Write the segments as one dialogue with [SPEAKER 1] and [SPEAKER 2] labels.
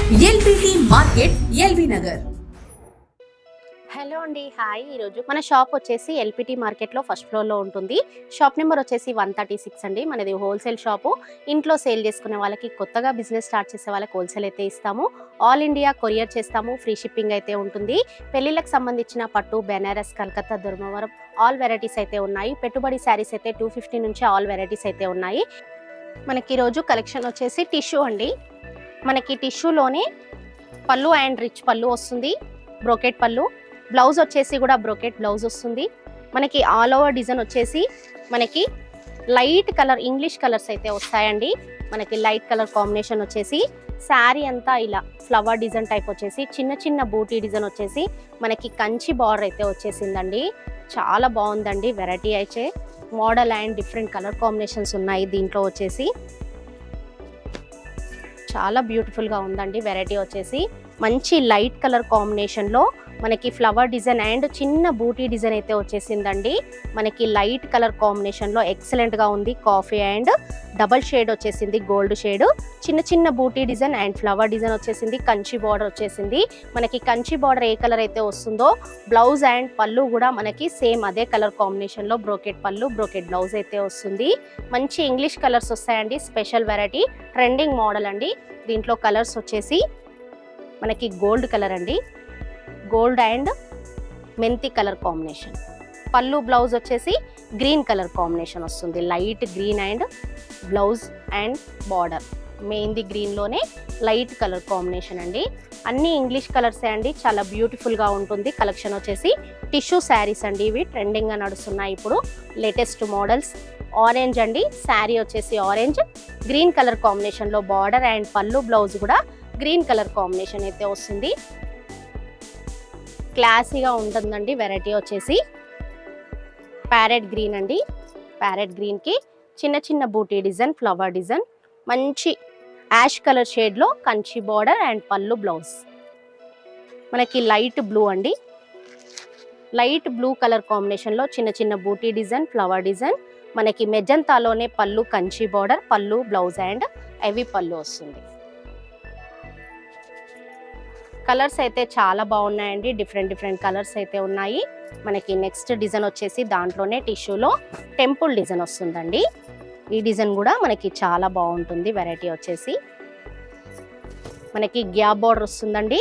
[SPEAKER 1] LBT market LB Nagar.
[SPEAKER 2] Hello అండి, hi. ఈరోజు మన షాప్ వచ్చేసి ఎల్పిటి మార్కెట్లో ఫస్ట్ ఫ్లోర్లో ఉంటుంది. షాప్ నెంబర్ వచ్చేసి 136 అండి. మనది హోల్సేల్ షాపు. ఇంట్లో సేల్ చేసుకునే వాళ్ళకి, కొత్తగా బిజినెస్ స్టార్ట్ చేసే వాళ్ళకి హోల్సేల్ అయితే ఇస్తాము. ఆల్ ఇండియా కొరియర్ చేస్తాము. ఫ్రీ షిప్పింగ్ అయితే ఉంటుంది. పెళ్లిళ్ళకి సంబంధించిన పట్టు, బెనారస్, కలకత్తా, ధర్మవరం ఆల్ వెరైటీస్ అయితే ఉన్నాయి. పెట్టుబడి శారీస్ అయితే 250 నుంచి ఆల్ వెరైటీస్ అయితే ఉన్నాయి. మనకి ఈరోజు కలెక్షన్ వచ్చేసి టిష్యూ అండి. మనకి టిష్యూలోనే పళ్ళు అండ్ రిచ్ పళ్ళు వస్తుంది, బ్రోకెట్ పళ్ళు. బ్లౌజ్ వచ్చేసి కూడా బ్రోకెట్ బ్లౌజ్ వస్తుంది. మనకి ఆల్ ఓవర్ డిజైన్ వచ్చేసి మనకి లైట్ కలర్ ఇంగ్లీష్ కలర్స్ అయితే వస్తాయండి. మనకి లైట్ కలర్ కాంబినేషన్ వచ్చేసి శారీ అంతా ఇలా ఫ్లవర్ డిజైన్ టైప్ వచ్చేసి చిన్న చిన్న బూటీ డిజైన్ వచ్చేసి మనకి కంచి బార్డర్ అయితే వచ్చేసిందండి. చాలా బాగుందండి. వెరైటీ అయితే model and different colour combinations ఉన్నాయి దీంట్లో వచ్చేసి. చాలా బ్యూటిఫుల్గా ఉందండి. వెరైటీ వచ్చేసి మంచి లైట్ కలర్ కాంబినేషన్లో మనకి ఫ్లవర్ డిజైన్ అండ్ చిన్న బూటీ డిజైన్ అయితే వచ్చేసిందండి. మనకి లైట్ కలర్ కాంబినేషన్లో ఎక్సలెంట్గా ఉంది. కాఫీ అండ్ డబల్ షేడ్ వచ్చేసింది, గోల్డ్ షేడ్. చిన్న చిన్న బూటీ డిజైన్ అండ్ ఫ్లవర్ డిజైన్ వచ్చేసింది. కంచి బార్డర్ వచ్చేసింది. మనకి కంచి బార్డర్ ఏ కలర్ అయితే వస్తుందో బ్లౌజ్ అండ్ పళ్ళు కూడా మనకి సేమ్ అదే కలర్ కాంబినేషన్లో బ్రోకెట్ పళ్ళు, బ్రోకెట్ బ్లౌజ్ అయితే వస్తుంది. మంచి ఇంగ్లీష్ కలర్స్ వస్తాయండి. స్పెషల్ వెరైటీ, ట్రెండింగ్ మోడల్ అండి. దీంట్లో కలర్స్ వచ్చేసి మనకి గోల్డ్ కలర్ అండి, గోల్డ్ అండ్ మెంతి కలర్ కాంబినేషన్. పళ్ళు బ్లౌజ్ వచ్చేసి గ్రీన్ కలర్ కాంబినేషన్ వస్తుంది. Light green and blouse and border mehndi గ్రీన్లోనే లైట్ కలర్ కాంబినేషన్ అండి. అన్ని ఇంగ్లీష్ కలర్సే అండి. చాలా బ్యూటిఫుల్గా ఉంటుంది. కలెక్షన్ వచ్చేసి టిష్యూ శారీస్ అండి. ఇవి ట్రెండింగ్గా నడుస్తున్నాయి ఇప్పుడు, లేటెస్ట్ మోడల్స్. ఆరెంజ్ అండి, శారీ వచ్చేసి ఆరెంజ్, గ్రీన్ కలర్ కాంబినేషన్లో బార్డర్ అండ్ పళ్ళు బ్లౌజ్ కూడా గ్రీన్ కలర్ కాంబినేషన్ అయితే వస్తుంది. క్లాసీగా ఉంటుందండి. వెరైటీ వచ్చేసి ప్యారెట్ గ్రీన్ అండి. ప్యారెట్ గ్రీన్కి చిన్న చిన్న బూటీ డిజైన్, ఫ్లవర్ డిజైన్, మంచి యాష్ కలర్ షేడ్లో కంచి బార్డర్ అండ్ పళ్ళు బ్లౌజ్. మనకి లైట్ బ్లూ అండి. లైట్ బ్లూ కలర్ కాంబినేషన్లో చిన్న చిన్న బూటీ డిజైన్, ఫ్లవర్ డిజైన్. మనకి మెజంతాలోనే పళ్ళు, కంచి బార్డర్, పళ్ళు బ్లౌజ్ అండ్ హెవీ పళ్ళు వస్తుంది. కలర్స్ అయితే చాలా బాగున్నాయండి. డిఫరెంట్ డిఫరెంట్ కలర్స్ అయితే ఉన్నాయి. మనకి నెక్స్ట్ డిజైన్ వచ్చేసి దాంట్లోనే టిష్యూలో టెంపుల్ డిజైన్ వస్తుందండి. ఈ డిజైన్ కూడా మనకి చాలా బాగుంటుంది. వెరైటీ వచ్చేసి మనకి గ్యాప్ బార్డర్ వస్తుందండి.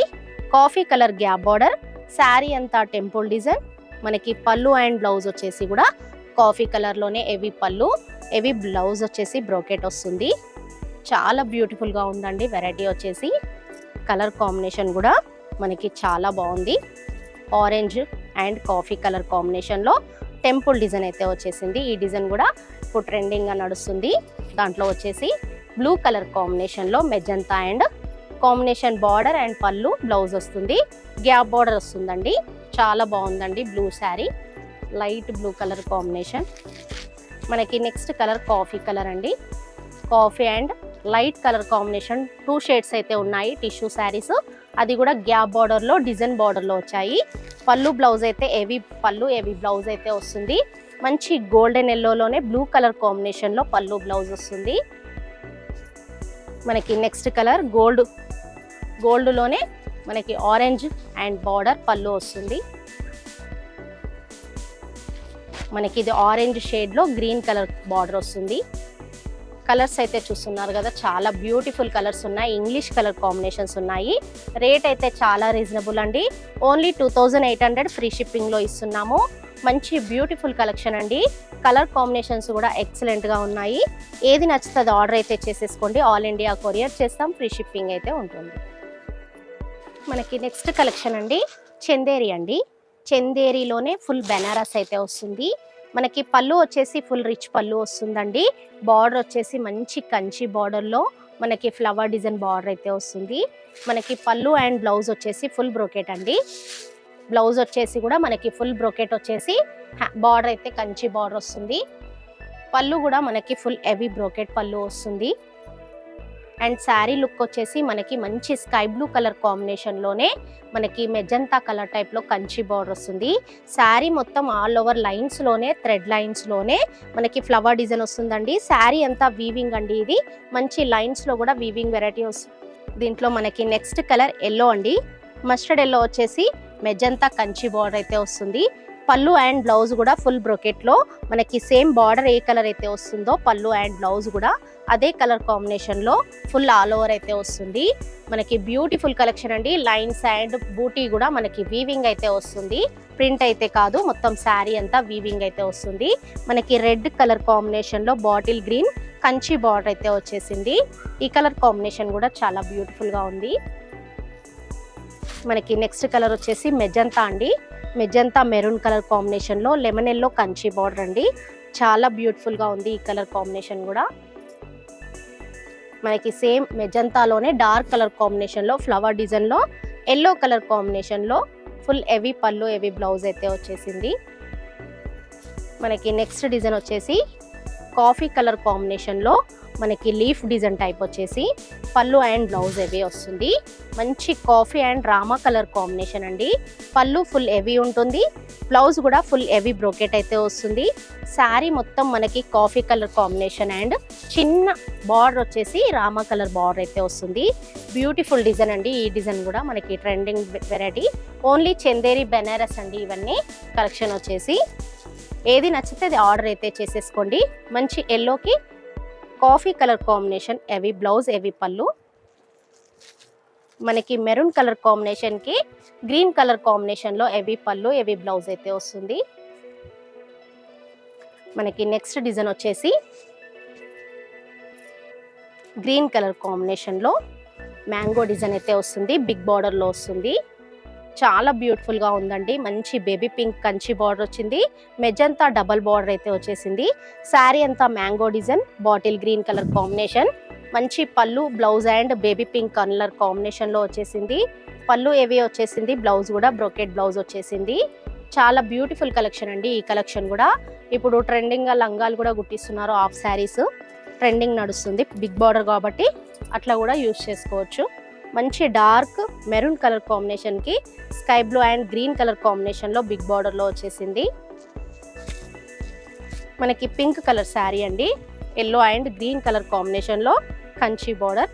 [SPEAKER 2] Coffee colour gap border, sari అంతా టెంపుల్ డిజైన్. మనకి పళ్ళు అండ్ బ్లౌజ్ వచ్చేసి కూడా కాఫీ కలర్లోనే హెవీ పళ్ళు, హెవీ బ్లౌజ్ వచ్చేసి బ్రోకెట్ వస్తుంది. చాలా బ్యూటిఫుల్గా ఉందండి. వెరైటీ వచ్చేసి కలర్ కాంబినేషన్ కూడా మనకి చాలా బాగుంది. ఆరెంజ్ అండ్ కాఫీ కలర్ కాంబినేషన్లో టెంపుల్ డిజైన్ అయితే వచ్చేసింది. ఈ డిజైన్ కూడా ఇప్పుడు ట్రెండింగ్గా నడుస్తుంది. దాంట్లో వచ్చేసి బ్లూ కలర్ కాంబినేషన్లో magenta and combination border and పళ్ళు బ్లౌజ్ వస్తుంది. గ్యాప్ బార్డర్ వస్తుందండి. చాలా బాగుందండి. Blue sari, light blue colour combination. మనకి నెక్స్ట్ కలర్ కాఫీ కలర్ అండి. Coffee and light colour combination 2 shades అయితే ఉన్నాయి టిష్యూ శారీస్. అది కూడా గ్యాప్ బార్డర్లో డిజైన్ బార్డర్లో వచ్చాయి. పళ్ళు బ్లౌజ్ అయితే హెవీ పళ్ళు, హెవీ బ్లౌజ్ అయితే వస్తుంది. మంచి గోల్డెన్ ఎల్లోలోనే బ్లూ కలర్ కాంబినేషన్లో పళ్ళు బ్లౌజ్ వస్తుంది. మనకి నెక్స్ట్ కలర్ గోల్డ్లోనే మనకి ఆరెంజ్ అండ్ బార్డర్ పళ్ళు వస్తుంది. మనకి ఇది ఆరెంజ్ షేడ్లో గ్రీన్ కలర్ బార్డర్ వస్తుంది. కలర్స్ అయితే చూస్తున్నారు కదా, చాలా బ్యూటిఫుల్ కలర్స్ ఉన్నాయి. ఇంగ్లీష్ కలర్ కాంబినేషన్స్ ఉన్నాయి. రేట్ అయితే చాలా రీజనబుల్ అండి. ఓన్లీ 2800 ఫ్రీ షిప్పింగ్లో ఇస్తున్నాము. మంచి బ్యూటిఫుల్ కలెక్షన్ అండి. కలర్ కాంబినేషన్స్ కూడా ఎక్సలెంట్గా ఉన్నాయి. ఏది నచ్చుతుంది ఆర్డర్ అయితే చేసేసుకోండి. ఆల్ ఇండియా కొరియర్ చేస్తాం. ఫ్రీ షిప్పింగ్ అయితే ఉంటుంది. మనకి నెక్స్ట్ కలెక్షన్ అండి చందేరి అండి. చందేరిలోనే ఫుల్ బెనారస్ అయితే వస్తుంది. మనకి పళ్ళు వచ్చేసి ఫుల్ రిచ్ పళ్ళు వస్తుందండి. బార్డర్ వచ్చేసి మంచి కంచి బార్డర్లో మనకి ఫ్లవర్ డిజైన్ బార్డర్ అయితే వస్తుంది. మనకి పళ్ళు అండ్ బ్లౌజ్ వచ్చేసి ఫుల్ బ్రోకెట్ అండి. బ్లౌజ్ వచ్చేసి కూడా మనకి ఫుల్ బ్రోకెట్ వచ్చేసి బార్డర్ అయితే కంచి బార్డర్ వస్తుంది. పళ్ళు కూడా మనకి ఫుల్ హెవీ బ్రోకెట్ పళ్ళు వస్తుంది. అండ్ శారీ లుక్ వచ్చేసి మనకి మంచి స్కై బ్లూ కలర్ కాంబినేషన్లోనే మనకి మెజంతా కలర్ టైప్లో కంచి బార్డర్ వస్తుంది. శారీ మొత్తం ఆల్ ఓవర్ లైన్స్లోనే థ్రెడ్ లైన్స్లోనే మనకి ఫ్లవర్ డిజైన్ వస్తుందండి. శారీ అంతా వీవింగ్ అండి. ఇది మంచి లైన్స్లో కూడా వీవింగ్ వెరైటీ వస్తుంది. దీంట్లో మనకి నెక్స్ట్ కలర్ ఎల్లో అండి. మస్టర్డ్ ఎల్లో వచ్చేసి మెజంతా కంచి బార్డర్ అయితే వస్తుంది. పళ్ళు అండ్ బ్లౌజ్ కూడా ఫుల్ బ్రొకెట్లో మనకి సేమ్ బార్డర్ ఏ కలర్ అయితే వస్తుందో పళ్ళు అండ్ బ్లౌజ్ కూడా అదే కలర్ కాంబినేషన్లో ఫుల్ ఆల్ ఓవర్ అయితే వస్తుంది. మనకి బ్యూటిఫుల్ కలెక్షన్ అండి. లైన్స్ అండ్ బూటీ కూడా మనకి వీవింగ్ అయితే వస్తుంది. ప్రింట్ అయితే కాదు, మొత్తం శారీ అంతా వీవింగ్ అయితే వస్తుంది. మనకి రెడ్ కలర్ కాంబినేషన్లో బాటిల్ గ్రీన్ కంచి బార్డర్ అయితే వచ్చేసింది. ఈ కలర్ కాంబినేషన్ కూడా చాలా బ్యూటిఫుల్గా ఉంది. మనకి నెక్స్ట్ కలర్ వచ్చేసి మెజంతా అండి. మెజంతా మెరూన్ కలర్ కాంబినేషన్లో లెమన్ ఎల్లో కంచి బార్డర్ అండి. చాలా బ్యూటిఫుల్గా ఉంది ఈ కలర్ కాంబినేషన్ కూడా. మనకి సేమ్ మెజంతాలోనే డార్క్ కలర్ కాంబినేషన్లో ఫ్లవర్ డిజైన్లో ఎల్లో కలర్ కాంబినేషన్లో ఫుల్ హెవీ పళ్ళు హెవీ బ్లౌజ్ అయితే వచ్చేసింది. మనకి నెక్స్ట్ డిజైన్ వచ్చేసి కాఫీ కలర్ కాంబినేషన్లో మనకి లీఫ్ డిజైన్ టైప్ వచ్చేసి పళ్ళు అండ్ బ్లౌజ్ హెవీ వస్తుంది. మంచి coffee and Rama colour combination అండి. పళ్ళు ఫుల్ హెవీ ఉంటుంది, బ్లౌజ్ కూడా ఫుల్ హెవీ బ్రోకెట్ అయితే వస్తుంది. శారీ మొత్తం మనకి కాఫీ కలర్ కాంబినేషన్ అండ్ చిన్న బార్డర్ వచ్చేసి రామా కలర్ బార్డర్ అయితే వస్తుంది. బ్యూటిఫుల్ డిజైన్ అండి. ఈ డిజైన్ కూడా మనకి trending variety. Only Chanderi Banaras అండి ఇవన్నీ కలెక్షన్ వచ్చేసి. ఏది నచ్చితే అది ఆర్డర్ అయితే చేసేసుకోండి. మంచి ఎల్లోకి coffee colour combination heavy blouse heavy పళ్ళు. మనకి మెరూన్ కలర్ కాంబినేషన్కి గ్రీన్ కలర్ కాంబినేషన్లో హెవీ పళ్ళు హెవీ బ్లౌజ్ అయితే వస్తుంది. మనకి నెక్స్ట్ డిజైన్ వచ్చేసి గ్రీన్ కలర్ కాంబినేషన్లో మ్యాంగో డిజైన్ అయితే వస్తుంది. బిగ్ బార్డర్లో వస్తుంది. చాలా బ్యూటిఫుల్గా ఉందండి. మంచి బేబీ పింక్ కంచి బార్డర్ వచ్చింది. మెజంతా డబల్ బార్డర్ అయితే వచ్చేసింది. శారీ అంతా mango design bottle green colour combination. మంచి పళ్ళు blouse and baby pink colour కాంబినేషన్లో వచ్చేసింది. పళ్ళు ఏవి వచ్చేసింది, బ్లౌజ్ కూడా బ్రోకెట్ బ్లౌజ్ వచ్చేసింది. చాలా బ్యూటిఫుల్ కలెక్షన్ అండి. ఈ కలెక్షన్ కూడా ఇప్పుడు ట్రెండింగ్గా లంగాలు కూడా కుట్టిస్తున్నారు. హాఫ్ శారీస్ ట్రెండింగ్ నడుస్తుంది. బిగ్ బార్డర్ కాబట్టి అట్లా కూడా యూజ్ చేసుకోవచ్చు. మంచి డార్క్ మెరూన్ కలర్ కాంబినేషన్కి sky blue and green colour కాంబినేషన్లో బిగ్ బార్డర్లో వచ్చేసింది. మనకి పింక్ కలర్ శారీ అండి. ఎల్లో అండ్ గ్రీన్ కలర్ కాంబినేషన్లో కంచి బార్డర్.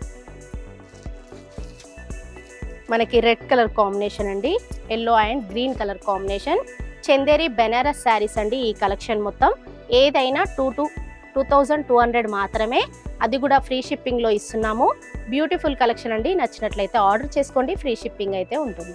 [SPEAKER 2] మనకి రెడ్ కలర్ కాంబినేషన్ అండి. Yellow and green colour combination. Chanderi Banaras saris అండి. ఈ కలెక్షన్ మొత్తం ఏదైనా 2200 మాత్రమే. అది కూడా ఫ్రీ షిప్పింగ్లో ఇస్తున్నాము. బ్యూటిఫుల్ కలెక్షన్ అండి. నచ్చినట్లయితే ఆర్డర్ చేసుకోండి. ఫ్రీ షిప్పింగ్ అయితే ఉంటుంది.